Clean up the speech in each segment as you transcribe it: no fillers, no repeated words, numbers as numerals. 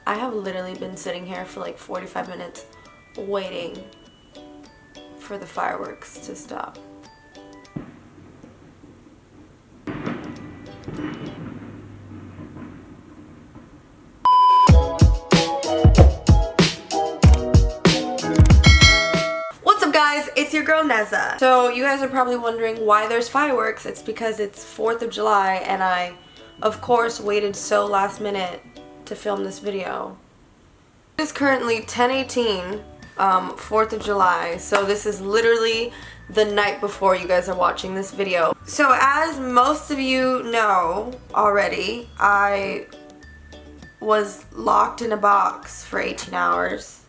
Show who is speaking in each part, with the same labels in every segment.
Speaker 1: I have literally been sitting here for like 45 minutes waiting for the fireworks to stop. What's up guys, it's your girl NEZZA. So you guys are probably wondering why there's fireworks. It's because it's 4th of July and I of course waited so last minute to film this video. It is currently 10:18, 4th of July, so this is literally the night before you guys are watching this video. So as most of you know already, I was locked in a box for 18 hours.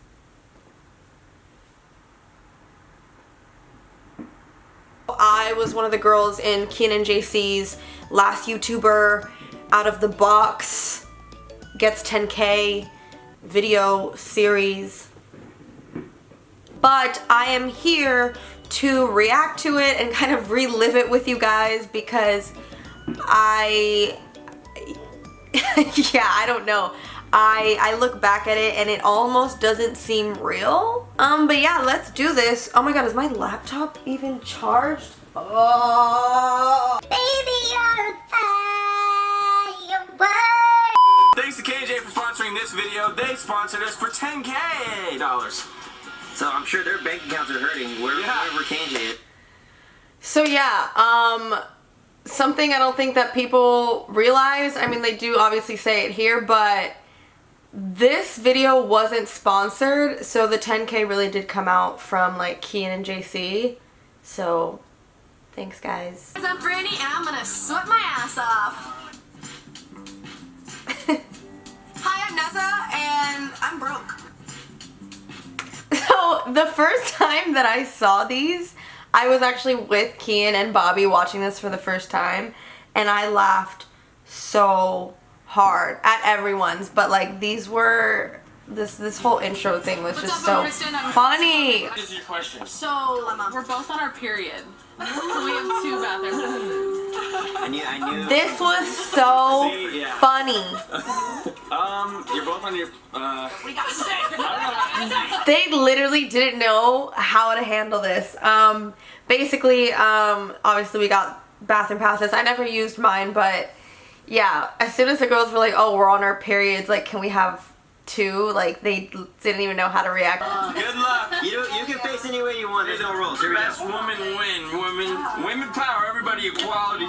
Speaker 1: I was one of the girls in KIAN and JC's last YouTuber out of the box gets 10K video series. But I am here to react to it and kind of relive it with you guys because I don't know. I look back at it and it almost doesn't seem real. But yeah, let's do this. Oh my god, is my laptop even charged? Oh. Baby, you're firework.
Speaker 2: Thanks to KJ for sponsoring this video. They sponsored us for $10K.
Speaker 3: So I'm sure their bank accounts are hurting wherever KJ is.
Speaker 1: So yeah, something I don't think that people realize, I mean they do obviously say it here, but this video wasn't sponsored, so the 10K really did come out from like KIAN and JC. So thanks guys.
Speaker 4: I'm Brittany and I'm gonna sweat my ass off. Hi, I'm NEZZA and I'm broke.
Speaker 1: So the first time that I saw these, I was actually with KIAN and Bobby watching this for the first time, and I laughed so hard at everyone's, but like these were this whole intro thing was just so funny.
Speaker 2: What is your question?
Speaker 5: So we're both on our period. So we have 2 bathroom passes.
Speaker 3: I knew.
Speaker 1: This was so funny.
Speaker 2: You're both on your
Speaker 4: We got sick.
Speaker 1: They literally didn't know how to handle this. Basically, obviously we got bathroom passes. I never used mine, but yeah, as soon as the girls were like, oh, we're on our periods, like, can we have 2? Like, they didn't even know how to react.
Speaker 2: good luck.
Speaker 3: You can face any way you want. There's no rules. Here we go.
Speaker 2: Best woman win. Women power. Everybody equality.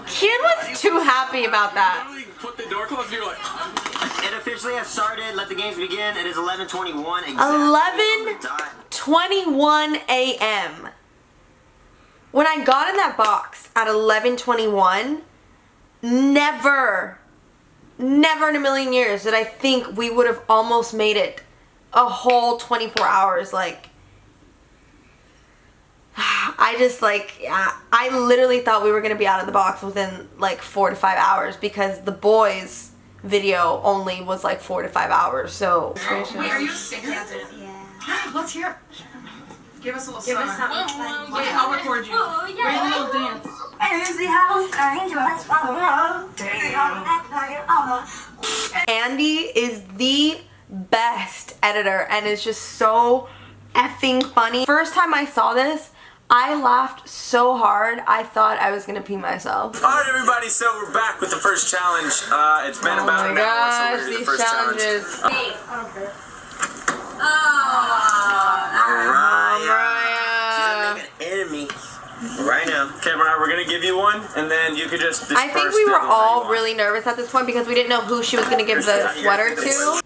Speaker 1: KIAN was too happy about that.
Speaker 2: Literally put the door closed and you're like...
Speaker 3: It officially has started. Let the games begin. It is 11:21 exactly.
Speaker 1: 11:21 a.m. When I got in that box at 11:21, never in a million years did I think we would have almost made it a whole 24 hours. Like, I just like, I literally thought we were going to be out of the box within like 4 to 5 hours because the boys video only was like 4 to 5 hours. So
Speaker 4: Wait, are you a singer? Yeah. Let's hear it. Give us a little something. Wait, I'll record you.
Speaker 5: Wait, a little dance.
Speaker 1: Andy is the best editor and is just so effing funny. First time I saw this, I laughed so hard I thought I was gonna pee myself.
Speaker 2: Alright everybody, so we're back with the first challenge. It's been about an hour, so we're gonna do the first
Speaker 1: challenges.
Speaker 2: challenge.
Speaker 3: Mariah. She's gonna make an enemy right now.
Speaker 2: Okay, Mariah, we're gonna give you one, and then you could just disperse.
Speaker 1: I think we were
Speaker 2: them
Speaker 1: all
Speaker 2: where you
Speaker 1: really nervous at this point because we didn't know who she was gonna give the sweater to.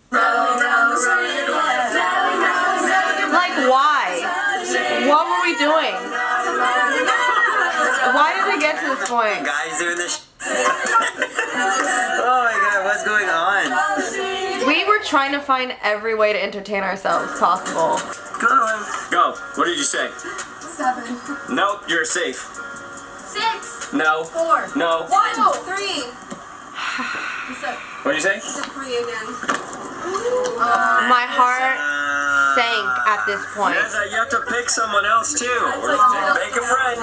Speaker 1: Like, why? What were we doing? Why did we get to this point?
Speaker 3: Guys doing this. Oh my god, what's going on?
Speaker 1: We were trying to find every way to entertain ourselves possible.
Speaker 2: Go. What did you say?
Speaker 4: 7.
Speaker 2: Nope, you're safe.
Speaker 4: 6.
Speaker 2: No.
Speaker 4: 4.
Speaker 2: No.
Speaker 4: 1. 3.
Speaker 2: What did you say?
Speaker 4: 3 again.
Speaker 1: My heart sank at this point.
Speaker 6: NEZZA, you have to pick someone else too. Make a friend.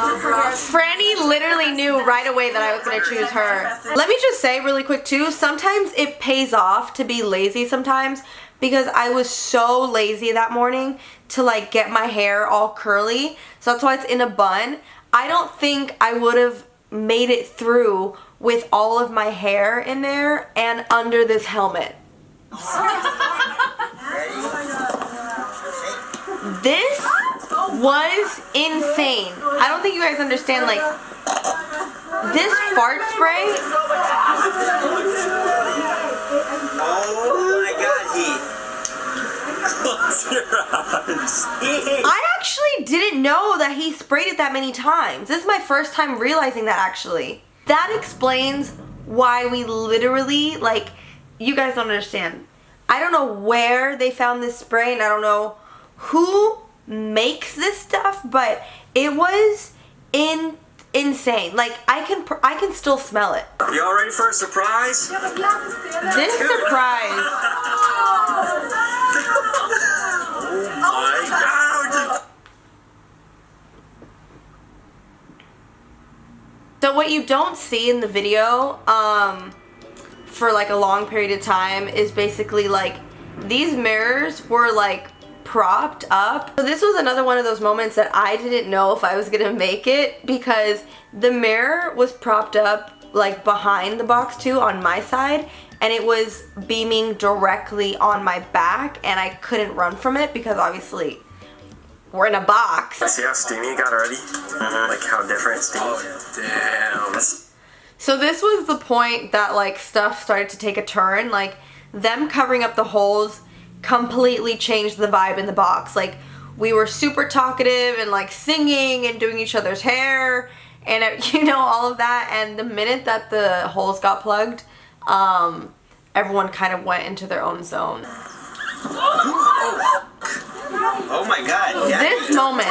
Speaker 1: Franny literally knew right away that I was gonna choose her. Let me just say really quick too, sometimes it pays off to be lazy sometimes, because I was so lazy that morning to like get my hair all curly. So that's why it's in a bun. I don't think I would have made it through with all of my hair in there and under this helmet. This was insane. I don't think you guys understand, like, this fart spray.
Speaker 3: Oh my god,
Speaker 6: Close your eyes.
Speaker 1: I actually didn't know that he sprayed it that many times. This is my first time realizing that, actually. That explains why we literally, like, you guys don't understand. I don't know where they found this spray, and I don't know who makes this stuff, but it was insane. Like, I can still smell it.
Speaker 6: Y'all ready for a surprise?
Speaker 1: This surprise.
Speaker 6: Oh my god.
Speaker 1: So what you don't see in the video, for like a long period of time, is basically like these mirrors were like propped up. So this was another one of those moments that I didn't know if I was gonna make it, because the mirror was propped up like behind the box too on my side, and it was beaming directly on my back, and I couldn't run from it because obviously we're in a box.
Speaker 6: See how steamy it got already? Like how different it's steamed? Damn.
Speaker 1: So this was the point that like stuff started to take a turn. Like, them covering up the holes completely changed the vibe in the box. Like, we were super talkative and like singing and doing each other's hair and you know, all of that, and the minute that the holes got plugged, everyone kind of went into their own zone.
Speaker 3: Oh my god. Yeah.
Speaker 1: This moment,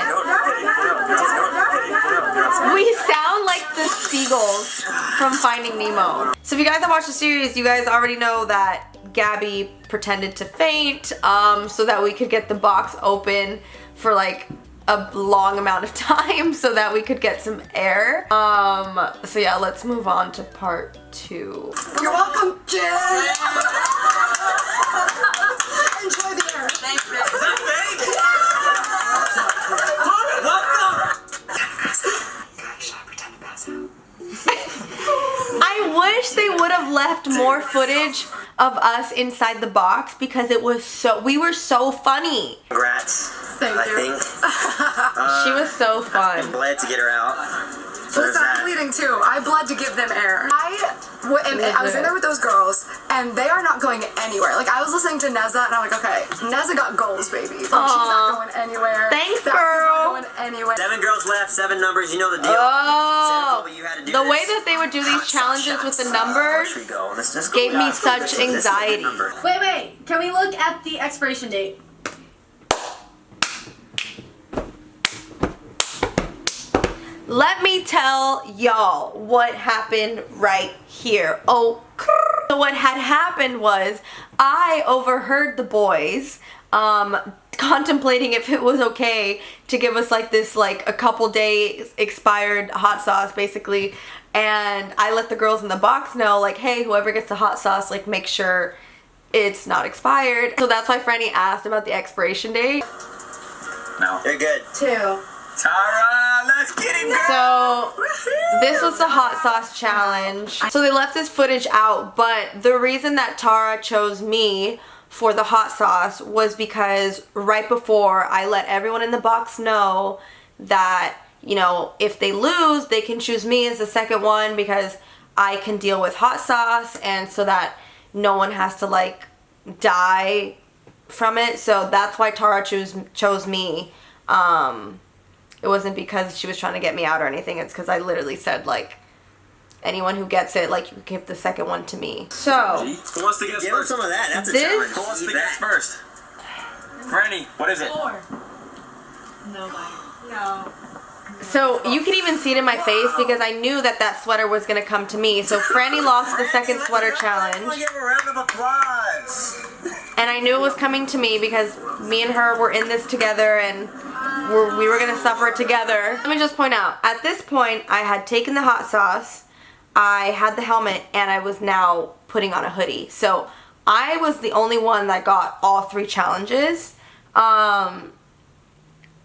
Speaker 1: we sound like the seagulls from Finding Nemo. So if you guys have watched the series, you guys already know that Gabby pretended to faint so that we could get the box open for like a long amount of time so that we could get some air. So yeah, let's move on to part 2.
Speaker 4: You're welcome, Jen. Enjoy the air. Thank you.
Speaker 1: I wish they would have left more footage of us inside the box, because it was we were so funny.
Speaker 3: Congrats.
Speaker 4: Thank you.
Speaker 3: I think.
Speaker 1: She was so fun.
Speaker 3: I'm glad to get her out.
Speaker 4: Listen, I'm bleeding too. I bled to give them air. I was in there with those girls, and they are not going anywhere. Like, I was listening to NEZZA, and I'm like, okay, NEZZA got goals, baby. Like, she's not going anywhere.
Speaker 1: Thanks,
Speaker 4: That's
Speaker 1: girl.
Speaker 4: not going anywhere.
Speaker 3: 7 girls left, 7 numbers. You know the deal.
Speaker 1: Oh,
Speaker 3: Sarah, you had to do
Speaker 1: the
Speaker 3: this.
Speaker 1: way that they would do these challenges with the numbers
Speaker 3: Here we go. Let's just
Speaker 1: gave me
Speaker 3: go.
Speaker 1: such
Speaker 3: This is the
Speaker 1: anxiety.
Speaker 3: number.
Speaker 7: Wait, can we look at the expiration date?
Speaker 1: Let me tell y'all what happened right here. Oh, so what had happened was I overheard the boys contemplating if it was okay to give us like this, like a couple days expired hot sauce basically, and I let the girls in the box know, like, hey, whoever gets the hot sauce, like, make sure it's not expired. So that's why Franny asked about the expiration date.
Speaker 6: No.
Speaker 3: You're good.
Speaker 7: 2.
Speaker 6: Tara, let's get him, girl.
Speaker 1: So this was the hot sauce challenge. So they left this footage out, but the reason that Tara chose me for the hot sauce was because right before I let everyone in the box know that, you know, if they lose, they can choose me as the second one because I can deal with hot sauce, and so that no one has to like die from it. So that's why Tara chose me. It wasn't because she was trying to get me out or anything. It's because I literally said, like, anyone who gets it, like, you give the second one to me. So,
Speaker 6: Who wants to guess
Speaker 3: Give her
Speaker 6: first?
Speaker 3: some of that. That's a
Speaker 1: This-
Speaker 3: challenge.
Speaker 6: Who wants to
Speaker 3: Eat
Speaker 6: guess
Speaker 3: that.
Speaker 6: first? Franny, what is it?
Speaker 7: 4. Nobody. No.
Speaker 1: So you can even see it in my face because I knew that that sweater was going to come to me. So Franny lost the second sweater challenge.
Speaker 3: Give a round of applause.
Speaker 1: And I knew it was coming to me because me and her were in this together and we were going to suffer together. Let me just point out, at this point I had taken the hot sauce, I had the helmet, and I was now putting on a hoodie. So I was the only one that got all 3 challenges.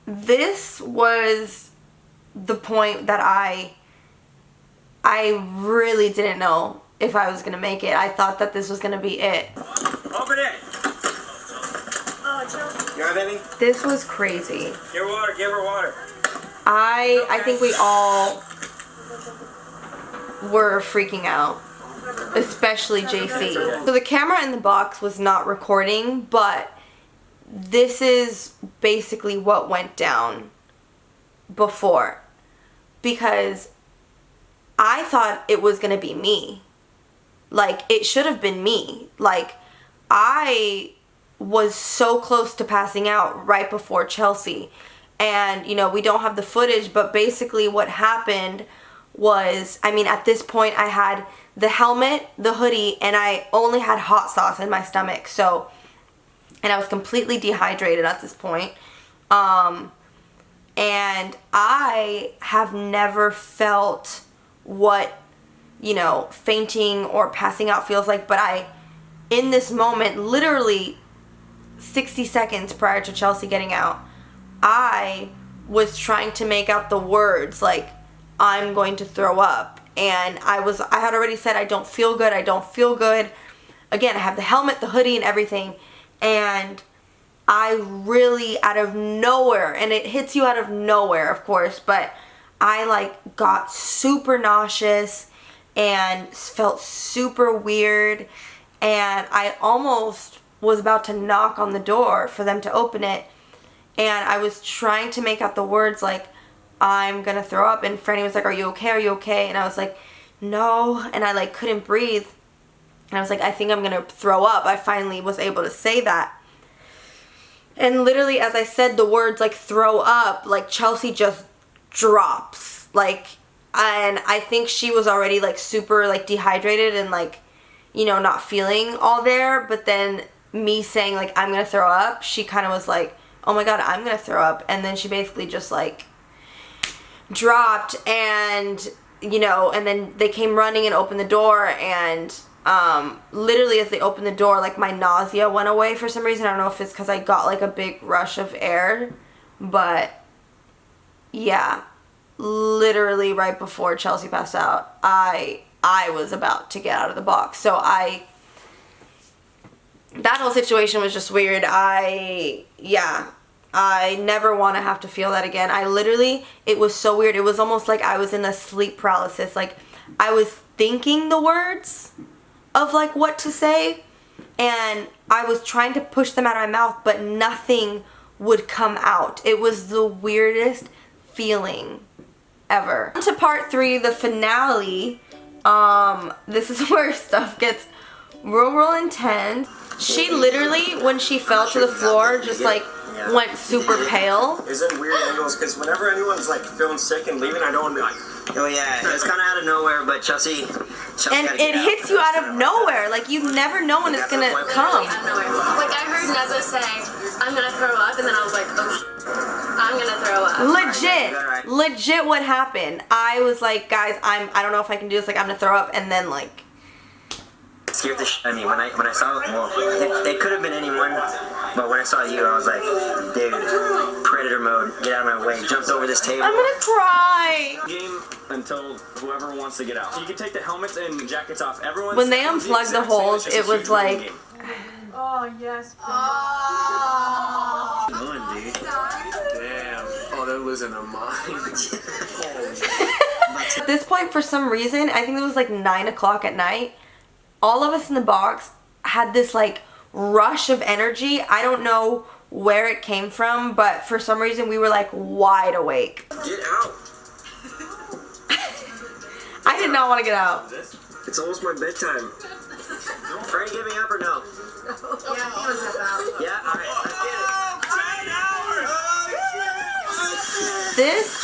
Speaker 1: This was the point that I really didn't know if I was going to make it. I thought that this was going to be it.
Speaker 3: Open it. You have any?
Speaker 1: This was crazy.
Speaker 3: Give her water. Give her water.
Speaker 1: I think we all were freaking out, especially JC. So the camera in the box was not recording, but this is basically what went down before, because I thought it was gonna be me. Like, it should have been me. Like, I was so close to passing out right before Chelsea. And, you know, we don't have the footage, but basically what happened was, I mean, at this point I had the helmet, the hoodie, and I only had hot sauce in my stomach. So, and I was completely dehydrated at this point. And I have never felt what, you know, fainting or passing out feels like, but in this moment, literally 60 seconds prior to Chelsea getting out, I was trying to make out the words like, I'm going to throw up. And I had already said, I don't feel good, I don't feel good. Again, I have the helmet, the hoodie, and everything. And I really, out of nowhere, and it hits you out of nowhere, of course, but I like got super nauseous and felt super weird. And I almost was about to knock on the door for them to open it. And I was trying to make out the words like, I'm gonna throw up. And Franny was like, are you okay? Are you okay? And I was like, no. And I like couldn't breathe. And I was like, I think I'm gonna throw up. I finally was able to say that. And literally as I said the words like throw up, like Chelsea just drops. Like, and I think she was already like super like dehydrated and like, you know, not feeling all there. But then me saying like, I'm gonna throw up, she kind of was like, oh my god, I'm gonna throw up. And then she basically just like dropped. And, you know, and then they came running and opened the door, and literally as they opened the door, like my nausea went away for some reason. I don't know if it's because I got like a big rush of air, but yeah, literally right before Chelsea passed out, I was about to get out of the box. So that whole situation was just weird. I never want to have to feel that again. It was so weird. It was almost like I was in a sleep paralysis. Like, I was thinking the words of like what to say, and I was trying to push them out of my mouth, but nothing would come out. It was the weirdest feeling ever. On to part 3, the finale. This is where stuff gets real intense. She literally, when she fell to the floor, just like went super pale.
Speaker 6: Is in weird angles because whenever anyone's like feeling sick and leaving, I don't want to be like,
Speaker 3: Oh yeah, it's kind of out of nowhere, but Chelsea
Speaker 1: and it hits you out of nowhere. Like, you never know when it's gonna come.
Speaker 4: Like, I heard NEZZA say, I'm gonna throw up, and then I was like, oh, I'm gonna throw up.
Speaker 1: Legit what happened. I was like, guys, I don't know if I can do this. Like, I'm gonna throw up, and then like,
Speaker 3: scared the shit out of me when I saw, well, it could have been anyone, but when I saw you, I was like, dude, predator mode, get out of my way, jumped over this table.
Speaker 1: I'm gonna cry.
Speaker 2: Game until whoever wants to get out. You can take the helmets and jackets off. Everyone.
Speaker 1: When they unplugged the holes, it was like.
Speaker 7: Oh, yes.
Speaker 2: Damn. Oh, they're losing their minds.
Speaker 1: At this point, for some reason, I think it was like 9 o'clock at night, all of us in the box had this like rush of energy. I don't know where it came from, but for some reason we were like wide awake.
Speaker 6: get out.
Speaker 1: I did not want to get out.
Speaker 6: It's almost my bedtime.
Speaker 3: Franny, get me up or no?
Speaker 4: Yeah, he was about.
Speaker 3: Yeah, alright, let's get it.
Speaker 1: This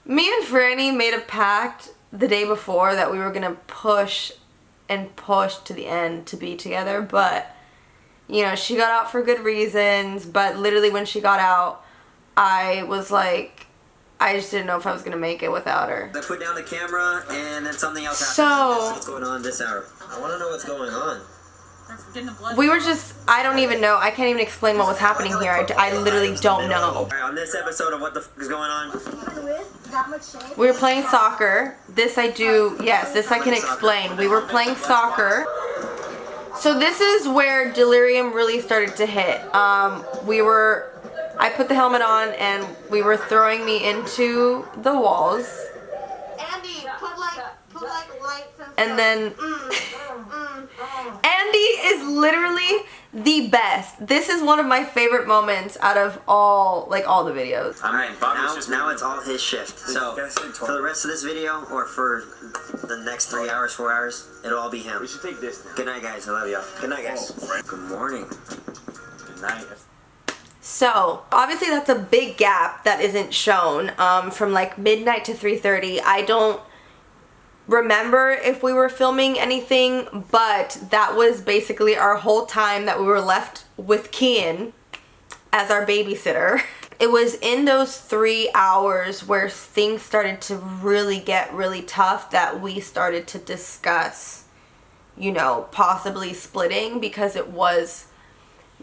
Speaker 1: Me and Franny made a pact the day before that we were gonna push and push to the end to be together, but you know, she got out for good reasons, but literally when she got out, I was like, I just didn't know if I was gonna make it without her.
Speaker 3: I put down the camera and then something else happened.
Speaker 1: So
Speaker 3: What's going on this hour? I want to know what's going on.
Speaker 1: we were just, I don't even know, I can't even explain what was happening here. I literally don't know.
Speaker 3: Alright, on this episode of What the F is Going On,
Speaker 1: We were playing soccer. This I do, yes, this I can explain. We were playing soccer. So this is where delirium really started to hit. I put the helmet on and we were throwing me into the walls.
Speaker 8: Andy, put like lights
Speaker 1: And then Andy is literally the best. This is one of my favorite moments out of all the videos.
Speaker 3: alright, now it's all his shift. So, for the rest of this video, or for the next 3 hours, 4 hours, it'll all be him.
Speaker 2: We should take this now.
Speaker 3: Good night, guys. I love y'all. Good night, guys. Good morning.
Speaker 2: Good night.
Speaker 1: So, obviously that's a big gap that isn't shown from like midnight to 3:30. I don't remember if we were filming anything, but that was basically our whole time that we were left with KIAN as our babysitter. It was in those 3 hours where things started to really get really tough that we started to discuss, you know, possibly splitting because it was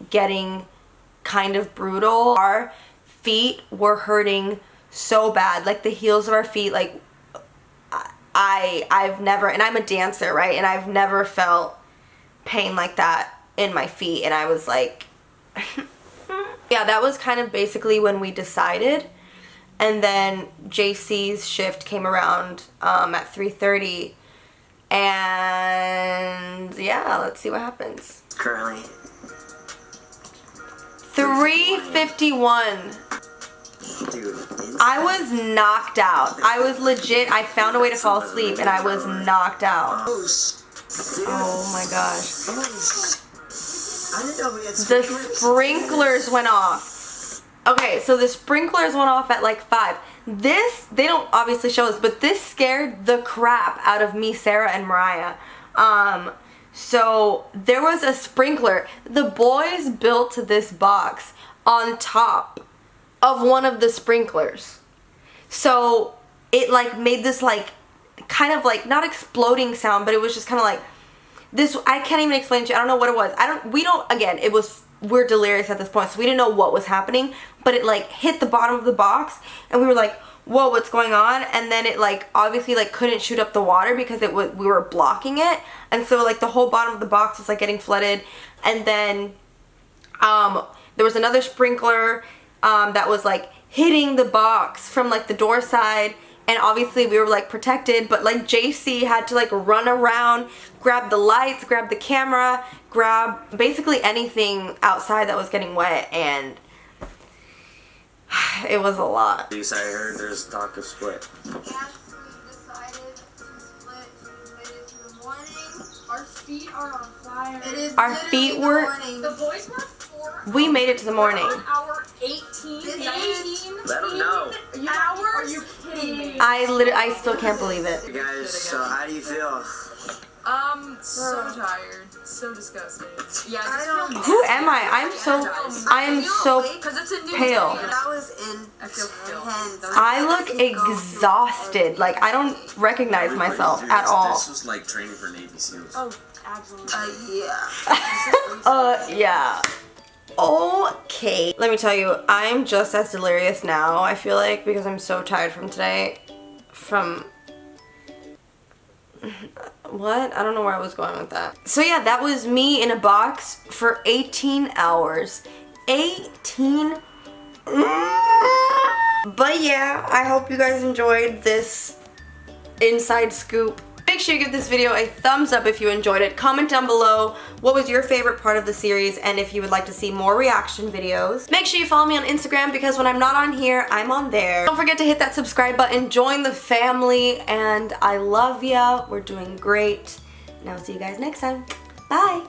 Speaker 1: getting kind of brutal. Our feet were hurting so bad, like the heels of our feet, like I've never, and I'm a dancer, right, and I've never felt pain like that in my feet, and I was like yeah, that was kind of basically when we decided. And then JC's shift came around at 3:30, and yeah, let's see what happens.
Speaker 3: Currently
Speaker 1: 3:51.
Speaker 3: dude,
Speaker 1: I was knocked out. I was legit, I found a way to fall asleep and I was knocked out. Oh my gosh.
Speaker 3: I didn't know we had
Speaker 1: The sprinklers went off. Okay, so the sprinklers went off at like 5. This, they don't obviously show us, but this scared the crap out of me, Sarah, and Mariah. So there was a sprinkler. The boys built this box on top of one of the sprinklers. So it like made this like kind of like not exploding sound, but it was just kind of like this. I can't even explain it to you. I don't know what it was. Again, we're delirious at this point, so we didn't know what was happening, but it like hit the bottom of the box and we were like, whoa, what's going on? And then it like obviously like couldn't shoot up the water because we were blocking it, and so like the whole bottom of the box was like getting flooded. And then there was another sprinkler that was like hitting the box from like the door side, and obviously we were like protected, but like JC had to like run around, grab the lights, grab the camera, grab basically anything outside that was getting wet, and it was a lot.
Speaker 3: I heard there's talk of split.
Speaker 8: Yes, we decided to split. We made it to the morning. Our feet are on fire. It is
Speaker 1: Our feet were,
Speaker 8: the boys were 4
Speaker 1: we made it to the morning.
Speaker 8: hour 18, 19.
Speaker 3: Let them know.
Speaker 8: Hours? Are you kidding me?
Speaker 1: I still can't believe it.
Speaker 3: You guys, so how do you feel?
Speaker 5: So tired. So disgusted. Yeah, I
Speaker 8: don't-
Speaker 1: Who am I? I am so
Speaker 5: Because it's a new
Speaker 1: pale.
Speaker 5: day.
Speaker 8: That was in
Speaker 5: I feel
Speaker 8: hands.
Speaker 1: I look exhausted. Like I don't recognize myself at all.
Speaker 6: This was like training for Navy SEALs.
Speaker 5: Oh, absolutely.
Speaker 8: Yeah.
Speaker 1: Yeah. Okay. Let me tell you, I'm just as delirious now, I feel like, because I'm so tired from today. What? I don't know where I was going with that. So yeah, that was me in a box for 18 hours. 18. But yeah, I hope you guys enjoyed this inside scoop. Make sure you give this video a thumbs up if you enjoyed it. Comment down below what was your favorite part of the series and if you would like to see more reaction videos. Make sure you follow me on Instagram because when I'm not on here, I'm on there. Don't forget to hit that subscribe button, join the family, and I love ya. We're doing great. And I'll see you guys next time. Bye.